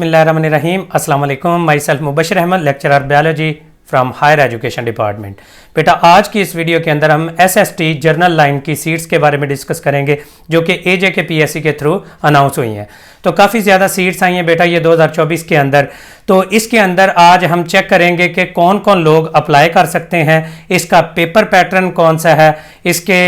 बिस्मिल्लाहिर्रहमानिर्रहीम। अस्सलाम वालेकुम। Myself Mubashar Ahmad, lecturer biology from higher education department. बेटा आज की इस वीडियो के अंदर हम SST जर्नल लाइन की सीट्स के बारे में डिस्कस करेंगे जो कि AJK PSC के थ्रू अनाउंस हुई हैं। तो काफ़ी ज़्यादा सीट्स आई हैं बेटा ये 2024 के अंदर। तो इसके अंदर आज हम चेक करेंगे कि कौन कौन लोग अप्लाई कर सकते हैं, इसका पेपर पैटर्न कौन सा है, इसके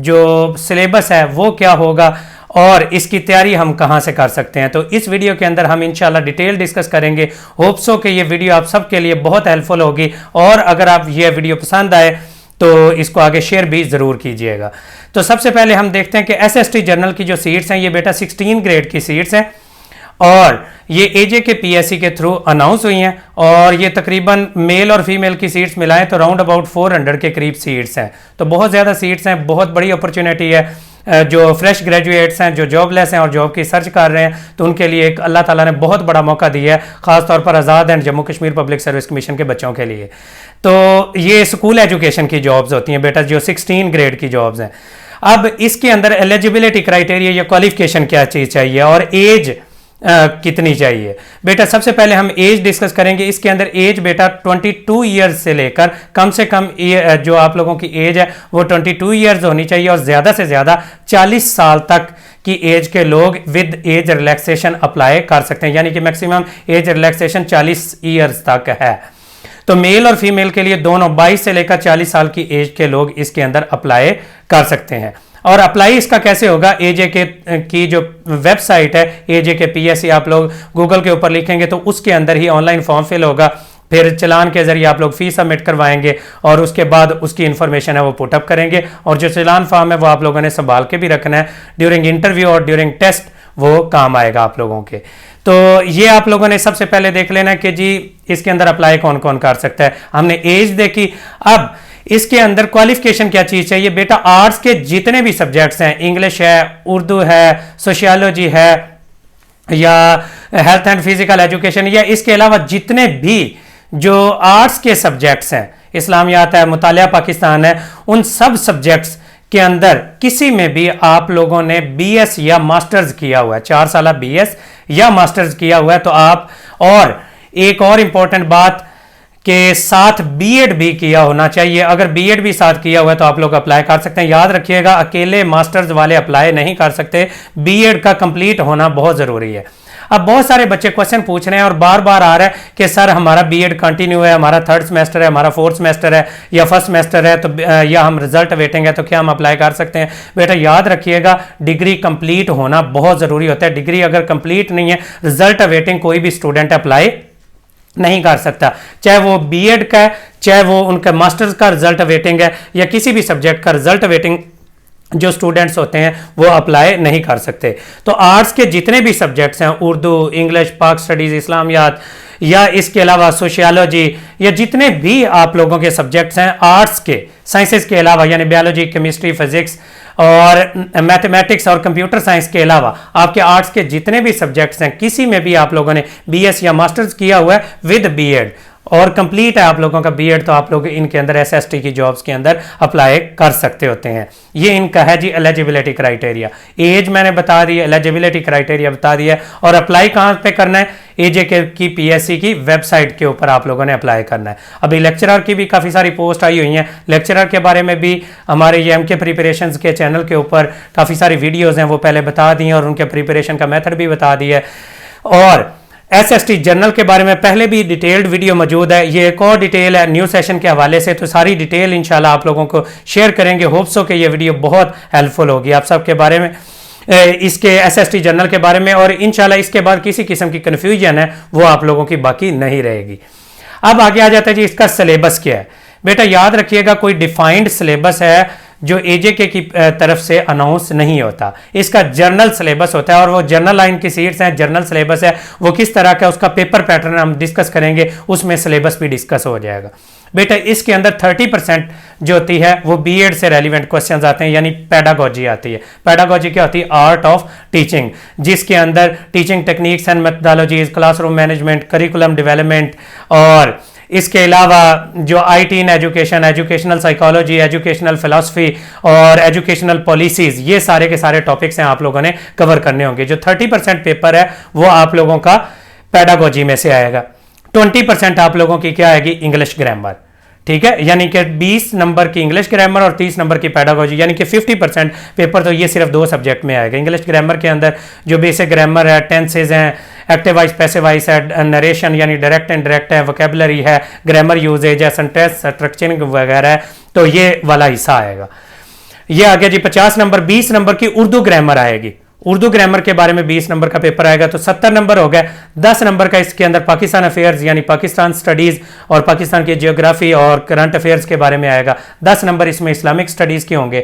जो सिलेबस है वो क्या होगा और इसकी तैयारी हम कहां से कर सकते हैं। तो इस वीडियो के अंदर हम इंशाल्लाह डिटेल डिस्कस करेंगे। होप सो कि ये वीडियो आप सबके लिए बहुत हेल्पफुल होगी और अगर आप ये वीडियो पसंद आए तो इसको आगे शेयर भी ज़रूर कीजिएगा। तो सबसे पहले हम देखते हैं कि SST जर्नल की जो सीट्स हैं ये बेटा 16 ग्रेड की सीट्स हैं और ये AJK PSC के थ्रू अनाउंस हुई हैं और ये तकरीबन मेल और फीमेल की सीट्स मिलाएं तो राउंड अबाउट 400 के करीब सीट्स हैं। तो बहुत ज़्यादा सीट्स हैं, बहुत बड़ी अपॉर्चुनिटी है। जो फ्रेश ग्रेजुएट्स हैं, जो जॉबलेस हैं और जॉब की सर्च कर रहे हैं तो उनके लिए एक अल्लाह ताला ने बहुत बड़ा मौका दिया है, ख़ास तौर पर Azad and Jammu Kashmir public service commission के बच्चों के लिए। तो ये स्कूल एजुकेशन की जॉब्स होती हैं बेटा, जो 16 ग्रेड की जॉब्स हैं। अब इसके अंदर एलिजिबिलिटी क्राइटेरिया या क्वालिफिकेशन क्या चीज़ चाहिए और एज कितनी चाहिए। बेटा सबसे पहले हम एज डिस्कस करेंगे। इसके अंदर एज बेटा 22 ईयर्स से लेकर कम से कम जो आप लोगों की एज है वो 22 ईयर्स होनी चाहिए और ज़्यादा से ज़्यादा 40 साल तक की एज के लोग विद एज रिलैक्सेशन अप्लाई कर सकते हैं, यानी कि मैक्सिमम एज रिलैक्सेशन 40 ईयर्स तक है। तो मेल और फीमेल के लिए दोनों 22 से लेकर 40 साल की एज के लोग इसके अंदर अप्लाई कर सकते हैं। और अप्लाई इसका कैसे होगा, AJK की जो वेबसाइट है AJK PSC, आप लोग गूगल के ऊपर लिखेंगे तो उसके अंदर ही ऑनलाइन फॉर्म फिल होगा। फिर चलान के जरिए आप लोग फीस सबमिट करवाएंगे और उसके बाद उसकी इन्फॉर्मेशन है वो पुटअप करेंगे और जो चलान फॉर्म है वो आप लोगों ने संभाल के भी रखना है। ड्यूरिंग इंटरव्यू और ड्यूरिंग टेस्ट वो काम आएगा आप लोगों के। तो ये आप लोगों ने सबसे पहले देख लेना कि जी इसके अंदर अप्लाई कौन कौन कर सकता है। हमने एज देखी, अब इसके अंदर क्वालिफिकेशन क्या चीज़ चाहिए। बेटा आर्ट्स के जितने भी सब्जेक्ट्स हैं, इंग्लिश है, उर्दू है, सोशियोलॉजी है या हेल्थ एंड फिजिकल एजुकेशन या इसके अलावा जितने भी जो आर्ट्स के सब्जेक्ट्स हैं, इस्लामियात है, मुतालिया पाकिस्तान है, उन सब सब्जेक्ट्स के अंदर किसी में भी आप लोगों ने BS या मास्टर्स किया हुआ है, 4 साल BS या मास्टर्स किया हुआ है तो आप, और एक और इम्पोर्टेंट बात के साथ B.Ed भी किया होना चाहिए। अगर B.Ed भी साथ किया हुआ है तो आप लोग अप्लाई कर सकते हैं। याद रखिएगा अकेले मास्टर्स वाले अप्लाई नहीं कर सकते, B.Ed का कंप्लीट होना बहुत ज़रूरी है। अब बहुत सारे बच्चे क्वेश्चन पूछ रहे हैं और बार बार आ रहा है कि सर हमारा B.Ed कंटिन्यू है, हमारा 3rd सेमेस्टर है, हमारा 4th सेमेस्टर है या 1st सेमेस्टर है, तो या हम रिजल्ट वेटिंग है तो क्या हम अप्लाई कर सकते हैं। बेटा याद रखिएगा डिग्री कंप्लीट होना बहुत ज़रूरी होता है। डिग्री अगर कंप्लीट नहीं है, रिजल्ट वेटिंग कोई भी स्टूडेंट अप्लाई नहीं कर सकता, चाहे वो B.Ed का है, चाहे वो उनका मास्टर्स का रिजल्ट वेटिंग है या किसी भी सब्जेक्ट का रिजल्ट वेटिंग जो स्टूडेंट्स होते हैं वो अप्लाई नहीं कर सकते। तो आर्ट्स के जितने भी सब्जेक्ट्स हैं, उर्दू, इंग्लिश, पाक स्टडीज़, इस्लामियात या इसके अलावा सोशियोलॉजी या जितने भी आप लोगों के सब्जेक्ट्स हैं आर्ट्स के, साइंसेस के अलावा यानी बायोलॉजी, केमिस्ट्री, फिजिक्स और मैथमेटिक्स और कंप्यूटर साइंस के अलावा आपके आर्ट्स के जितने भी सब्जेक्ट्स हैं किसी में भी आप लोगों ने BS या मास्टर्स किया हुआ है विद B.Ed और कंप्लीट है आप लोगों का B.Ed तो आप लोग इनके अंदर SST की जॉब्स के अंदर अप्लाई कर सकते होते हैं। ये इनका है जी एलिजिबिलिटी क्राइटेरिया। एज मैंने बता दी है, एलिजिबिलिटी क्राइटेरिया बता दिया है और अप्लाई कहाँ पे करना है, AJK की PSC की वेबसाइट के ऊपर आप लोगों ने अप्लाई करना है। अभी लेक्चरर की भी काफ़ी सारी पोस्ट आई हुई हैं, लेक्चरर के बारे में भी हमारे ये MK प्रिपरेशंस के चैनल के ऊपर काफ़ी सारी वीडियोज़ हैं वो पहले बता दी हैं और उनके प्रिपरेशन का मेथड भी बता दिया है। और SST जर्नल के बारे में पहले भी डिटेल्ड वीडियो मौजूद है, ये एक और डिटेल है न्यू सेशन के हवाले से, तो सारी डिटेल इंशाल्लाह आप लोगों को शेयर करेंगे। होप्स हो कि ये वीडियो बहुत हेल्पफुल होगी आप सबके बारे में, इसके SST जर्नल के बारे में, और इंशाल्लाह इसके बाद किसी किस्म की कन्फ्यूजन है वो आप लोगों की बाकी नहीं रहेगी। अब आगे आ जाता है जी इसका सिलेबस क्या है। बेटा याद रखिएगा कोई डिफाइंड सिलेबस है जो AJK की तरफ से अनाउंस नहीं होता, इसका जर्नल सिलेबस होता है और वो जर्नल लाइन की सीट्स हैं, जर्नल सिलेबस है वो किस तरह का, उसका पेपर पैटर्न हम डिस्कस करेंगे, उसमें सिलेबस भी डिस्कस हो जाएगा। बेटा इसके अंदर 30% जो होती है वो B.Ed से रेलिवेंट क्वेश्चंस आते हैं, यानी पेडागोजी आती है। पेडागोजी क्या होती है, आर्ट ऑफ टीचिंग, जिसके अंदर teaching techniques and methodologies, classroom management, curriculum development और इसके अलावा जो IT in education, educational psychology, educational philosophy और एजुकेशनल पॉलिसीज, ये सारे के सारे टॉपिक्स हैं आप लोगों ने कवर करने होंगे। जो 30% पेपर है वो आप लोगों का पेडागोजी में से आएगा। 20% आप लोगों की क्या आएगी, इंग्लिश ग्रामर, ठीक है, यानी कि 20 नंबर की इंग्लिश ग्रामर और 30 नंबर की पेडागोजी, यानी कि 50% पेपर तो ये सिर्फ 2 सब्जेक्ट में आएगा। इंग्लिश ग्रामर के अंदर जो बेसिक ग्रामर है, टेंसेज हैं, एक्टिव वॉइस, पैसिव वॉइस है, नरेशन यानी डायरेक्ट इनडायरेक्ट है, वोकैबुलरी है, ग्रामर यूजेज है, सेंटेंस स्ट्रक्चरिंग वगैरह है, तो ये वाला हिस्सा आएगा। ये आ गया जी 50 नंबर। 20 नंबर की उर्दू ग्रामर आएगी, उर्दू ग्रामर के बारे में 20 नंबर का पेपर आएगा, तो 70 नंबर हो गए। 10 नंबर का इसके अंदर पाकिस्तान अफेयर्स यानी पाकिस्तान स्टडीज़ और पाकिस्तान की जियोग्राफी और करंट अफेयर्स के बारे में आएगा। 10 नंबर इसमें इस्लामिक स्टडीज़ के होंगे,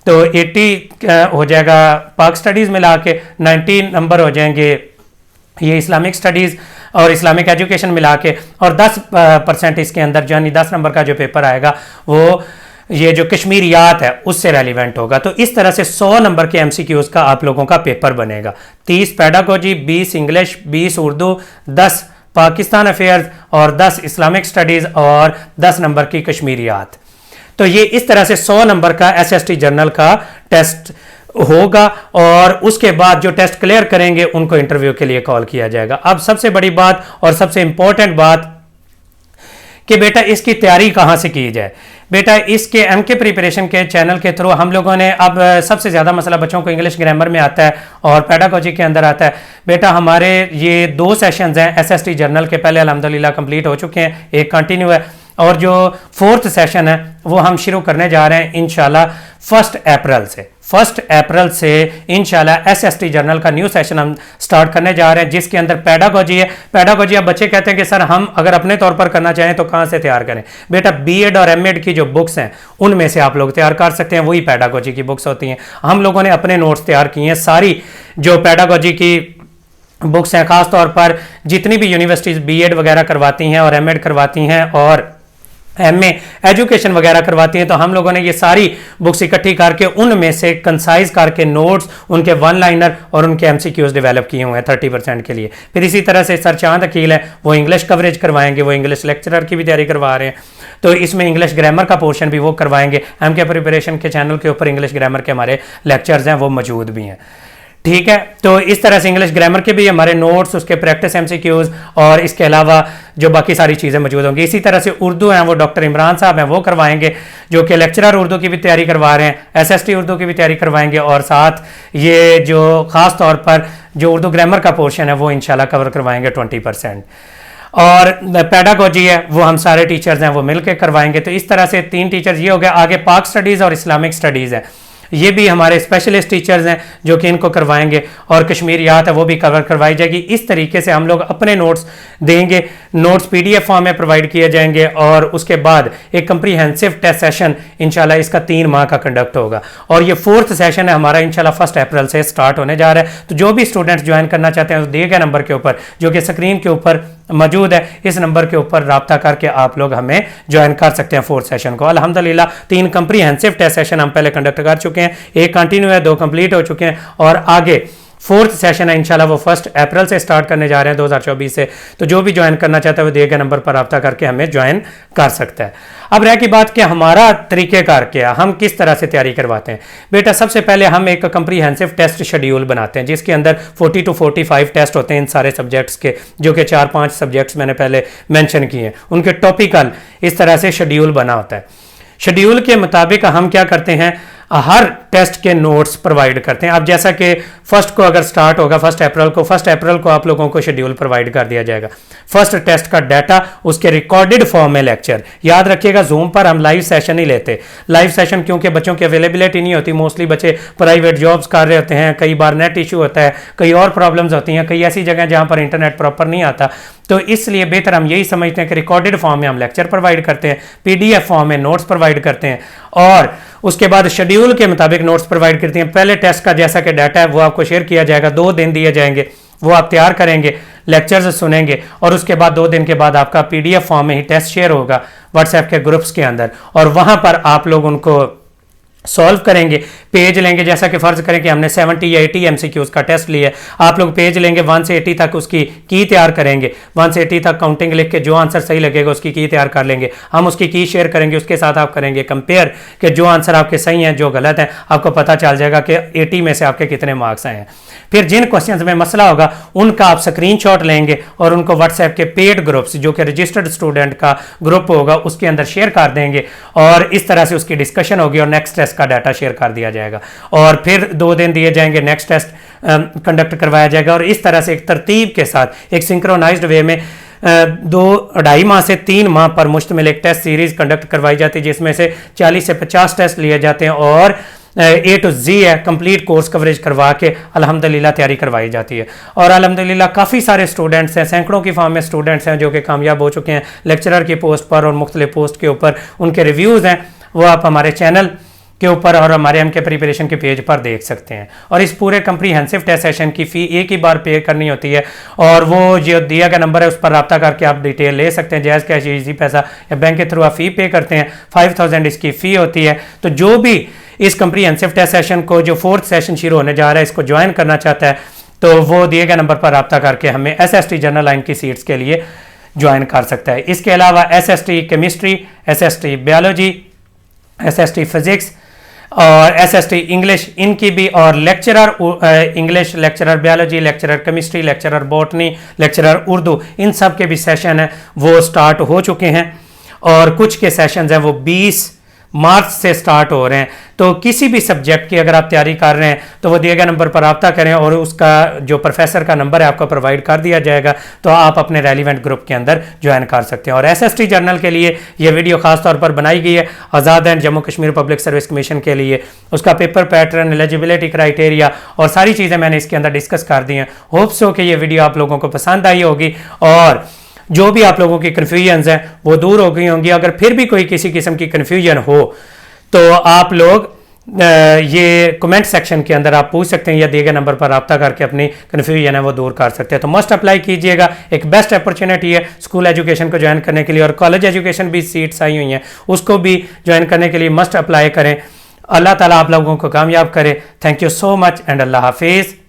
तो 80 हो जाएगा पाक स्टडीज़ मिला के, 90 नंबर हो जाएंगे ये इस्लामिक स्टडीज़ और इस्लामिक एजुकेशन मिला के, और 10% इसके अंदर यानी 10 नंबर का जो पेपर आएगा वो ये जो कश्मीरियात है उससे रेलिवेंट होगा। तो इस तरह से 100 नंबर के एमसीक्यूज का आप लोगों का पेपर बनेगा। 30 pedagogy, 20 English, 20 Urdu, 10 Pakistan affairs और 10 इस्लामिक स्टडीज़ और 10 नंबर की कश्मीरियात। तो ये इस तरह से 100 नंबर का एसएसटी जर्नल का टेस्ट होगा, और उसके बाद जो टेस्ट क्लियर करेंगे उनको इंटरव्यू के लिए कॉल किया जाएगा। अब सबसे बड़ी बात और सबसे इंपॉर्टेंट बात कि बेटा इसकी तैयारी कहाँ से की जाए। बेटा इसके एमके प्रिपरेशन के चैनल के थ्रू हम लोगों ने, अब सबसे ज़्यादा मसला बच्चों को इंग्लिश ग्रामर में आता है और पेडागोजी के अंदर आता है। बेटा हमारे ये 2 सेशंस हैं एसएसटी जर्नल के, पहले अल्हम्दुलिल्लाह कंप्लीट हो चुके हैं, एक कंटिन्यू है, और जो 4th सेशन है वो हम शुरू करने जा रहे हैं इंशाल्लाह 1 अप्रैल से। 1 अप्रैल से इंशाल्लाह एसएसटी जर्नल का न्यू सेशन हम स्टार्ट करने जा रहे हैं, जिसके अंदर पेडागोजी है। पेडागोजी अब बच्चे कहते हैं कि सर हम अगर अपने तौर पर करना चाहें तो कहाँ से तैयार करें। बेटा बीएड और एमएड की जो बुक्स हैं उनमें से आप लोग तैयार कर सकते हैं, वही पेडागोजी की बुक्स होती हैं। हम लोगों ने अपने नोट्स तैयार किए हैं, सारी जो पेडागोजी की बुक्स हैं, खास तौर पर जितनी भी यूनिवर्सिटीज़ बीएड वगैरह करवाती हैं और एमएड करवाती हैं और एमए एजुकेशन वगैरह करवाती हैं, तो हम लोगों ने ये सारी बुक्स इकट्ठी करके उनमें से कंसाइज करके नोट्स, उनके 1 लाइनर और उनके एमसीक्यूज डेवलप किए हुए हैं 30% के लिए। फिर इसी तरह से सर चांद अकील है, वो इंग्लिश कवरेज करवाएंगे, वो इंग्लिश लेक्चरर की भी तैयारी करवा रहे हैं, तो इसमें इंग्लिश ग्रामर का पोर्शन भी वो करवाएंगे। एमके प्रिपरेशन के चैनल के ऊपर इंग्लिश ग्रामर के हमारे लेक्चर्स हैं, वो मौजूद भी हैं, ठीक है। तो इस तरह से इंग्लिश ग्रामर के भी हमारे नोट्स, उसके प्रैक्टिस एमसीक्यूज और इसके अलावा जो बाकी सारी चीज़ें मौजूद होंगी। इसी तरह से उर्दू हैं, वो डॉक्टर इमरान साहब हैं, वो करवाएंगे, जो कि लेक्चरर उर्दू की भी तैयारी करवा रहे हैं, एसएसटी उर्दू की भी तैयारी करवाएंगे, और साथ ये जो ख़ास तौर पर जो उर्दू ग्रामर का पोर्शन है वो इंशाल्लाह कवर करवाएंगे 20%। और पेडागोजी है वो हम सारे टीचर्स हैं वो मिलकर करवाएंगे। तो इस तरह से 3 टीचर्स ये हो गए। आगे पाक स्टडीज़ और इस्लामिक स्टडीज़ है, ये भी हमारे स्पेशलिस्ट टीचर्स हैं जो कि इनको करवाएंगे, और कश्मीरियात है वो भी कवर करवाई जाएगी। इस तरीके से हम लोग अपने नोट्स देंगे, नोट्स पीडीएफ फॉर्म में प्रोवाइड किए जाएंगे, और उसके बाद एक कंप्रीहेंसिव टेस्ट सेशन इंशाल्लाह इसका 3 माह का कंडक्ट होगा। और ये 4th सेशन है हमारा इंशाल्लाह 1 अप्रैल से स्टार्ट होने जा रहा है। तो जो भी स्टूडेंट्स ज्वाइन करना चाहते हैं उस दिए गए नंबर के ऊपर, जो कि स्क्रीन के ऊपर मौजूद है, इस नंबर के ऊपर राब्ता करके आप लोग हमें ज्वाइन कर सकते हैं 4th सेशन को। अल्हम्दुलिल्लाह 3 कंप्रीहेंसिव टेस्ट सेशन हम पहले कंडक्ट कर चुके हैं, एक कंटिन्यू है, 2 कंप्लीट हो चुके हैं, और आगे 4th सेशन है इंशाल्लाह वो 1 अप्रैल से स्टार्ट करने जा रहे हैं 2024 से। तो जो भी ज्वाइन करना चाहता है वो दिए गए नंबर पर राब्ता करके हमें ज्वाइन कर सकता है। अब रह की बात कि हमारा तरीक़ेकार क्या, हम किस तरह से तैयारी करवाते हैं। बेटा सबसे पहले हम एक कंप्रीहेंसिव टेस्ट शेड्यूल बनाते हैं, जिसके अंदर 40 to 45 टेस्ट होते हैं इन सारे सब्जेक्ट्स के, जो कि 4-5 सब्जेक्ट्स मैंने पहले मेंशन किए हैं, उनके टॉपिकल इस तरह से शेड्यूल बना होता है। शेड्यूल के मुताबिक हम क्या करते हैं, हर टेस्ट के नोट्स प्रोवाइड करते हैं। अब जैसा कि 1 को अगर स्टार्ट होगा 1 अप्रैल को आप लोगों को शेड्यूल प्रोवाइड कर दिया जाएगा। 1st टेस्ट का डाटा, उसके रिकॉर्डेड फॉर्म में लेक्चर। याद रखिएगा जूम पर हम लाइव सेशन नहीं लेते। लाइव सेशन क्योंकि बच्चों की अवेलेबिलिटी नहीं होती, मोस्टली बच्चे प्राइवेट जॉब्स कर रहे होते हैं, कई बार नेट इशू होता है, कई और प्रॉब्लम्स होती हैं, कई ऐसी जगह जहाँ पर इंटरनेट प्रॉपर नहीं आता। तो इसलिए बेहतर हम यही समझते हैं कि रिकॉर्डेड फॉर्म में हम लेक्चर प्रोवाइड करते हैं, पीडीएफ फॉर्म में नोट्स प्रोवाइड करते हैं, और उसके बाद शेड्यूल के मुताबिक नोट्स प्रोवाइड करते हैं। पहले टेस्ट का जैसा कि डाटा है वो आपको शेयर किया जाएगा, 2 दिन दिए जाएंगे, वो आप तैयार करेंगे, लेक्चर्स सुनेंगे, और उसके बाद 2 दिन के बाद आपका पीडीएफ फॉर्म में ही टेस्ट शेयर होगा व्हाट्सएप के ग्रुप्स के अंदर, और वहां पर आप लोग उनको सॉल्व करेंगे। पेज लेंगे, जैसा कि फ़र्ज़ करें कि हमने 70 या 80 एमसीक्यूज का टेस्ट लिया, आप लोग पेज लेंगे 1 से 80 तक, उसकी की तैयार करेंगे, 1 से 80 तक काउंटिंग लिख के जो आंसर सही लगेगा उसकी की तैयार कर लेंगे। हम उसकी की शेयर करेंगे, उसके साथ आप करेंगे कंपेयर कि जो आंसर आपके सही हैं जो गलत हैं, आपको पता चल जाएगा कि 80 में से आपके कितने मार्क्स आए हैं। फिर जिन क्वेश्चंस में मसला होगा उनका आप स्क्रीनशॉट लेंगे और उनको व्हाट्सएप के पेड ग्रुप्स, जो कि रजिस्टर्ड स्टूडेंट का ग्रुप होगा, उसके अंदर शेयर कर देंगे और इस तरह से उसकी डिस्कशन होगी और नेक्स्ट टेस्ट का डाटा शेयर कर दिया जाएगा और फिर 2 दिन दिए जाएंगे, नेक्स्ट टेस्ट कंडक्ट करवाया जाएगा और इस तरह से एक तरतीब के साथ एक सिंक्रोनाइज्ड वे में 2-2.5 माह से 3 माह पर मुश्तमिल एक टेस्ट सीरीज कंडक्ट करवाई जाती है, जिसमें से 40 से 50 टेस्ट लिए जाते हैं और A to Z है, कंप्लीट कोर्स कवरेज करवा के अल्हम्दुलिल्लाह तैयारी करवाई जाती है। और अल्हम्दुलिल्लाह काफ़ी सारे स्टूडेंट्स हैं, सैकड़ों की फॉर्म में स्टूडेंट्स हैं जो कि कामयाब हो चुके हैं लेक्चरर की पोस्ट पर और मुख्तलिफ पोस्ट के ऊपर। उनके रिव्यूज़ हैं वो आप हमारे चैनल के ऊपर और हमारे एमके प्रिपरेशन के पेज पर देख सकते हैं। और इस पूरे कंप्रीहेंसिव टेस्ट सेशन की फ़ी एक ही बार पे करनी होती है और वो जो दिया गया नंबर है उस पर रब्ता करके आप डिटेल ले सकते हैं। जायज़ कैश, इजी पैसा या बैंक के थ्रू आप फ़ी पे करते हैं। 5000 इसकी फ़ी होती है। तो जो भी इस कंप्रीहेंसिव टेस्ट सेशन को, जो 4th सेशन शुरू होने जा रहा है, इसको ज्वाइन करना चाहता है तो वो दिए गए नंबर पर रब्ता करके हमें SST जनरल लाइन की सीट्स के लिए ज्वाइन कर सकता है। इसके अलावा SST chemistry, SST biology, SST physics और SST इंग्लिश, इनकी भी, और lecturer English, lecturer biology, lecturer chemistry, lecturer botany, lecturer Urdu, इन सब के भी सेशन हैं वो स्टार्ट हो चुके हैं और कुछ के सेशंस हैं वो 20 मार्च से स्टार्ट हो रहे हैं। तो किसी भी सब्जेक्ट की अगर आप तैयारी कर रहे हैं तो वो दिए गए नंबर पर रब्ता करें और उसका जो प्रोफेसर का नंबर है आपको प्रोवाइड कर दिया जाएगा, तो आप अपने रेलिवेंट ग्रुप के अंदर ज्वाइन कर सकते हैं। और SST जर्नल के लिए ये वीडियो खास तौर पर बनाई गई है Azad and Jammu Kashmir public service commission के लिए। उसका पेपर पैटर्न, एलिजिबिलिटी क्राइटेरिया और सारी चीज़ें मैंने इसके अंदर डिस्कस कर दी हैं। होप सो कि ये वीडियो आप लोगों को पसंद आई होगी और जो भी आप लोगों की कन्फ्यूजन्स हैं वो दूर हो गई होंगी। अगर फिर भी कोई किसी किस्म की कन्फ्यूजन हो तो आप लोग ये कमेंट सेक्शन के अंदर आप पूछ सकते हैं या दिए गए नंबर पर रब्ता करके अपनी कन्फ्यूजन है वो दूर कर सकते हैं। तो मस्ट अप्लाई कीजिएगा, एक बेस्ट अपॉर्चुनिटी है स्कूल एजुकेशन को ज्वाइन करने के लिए और कॉलेज एजुकेशन भी सीट्स आई हुई हैं उसको भी ज्वाइन करने के लिए मस्ट अप्लाई करें। अल्लाह ताला आप लोगों को कामयाब करे। Thank you so much and अल्लाह हाफिज़।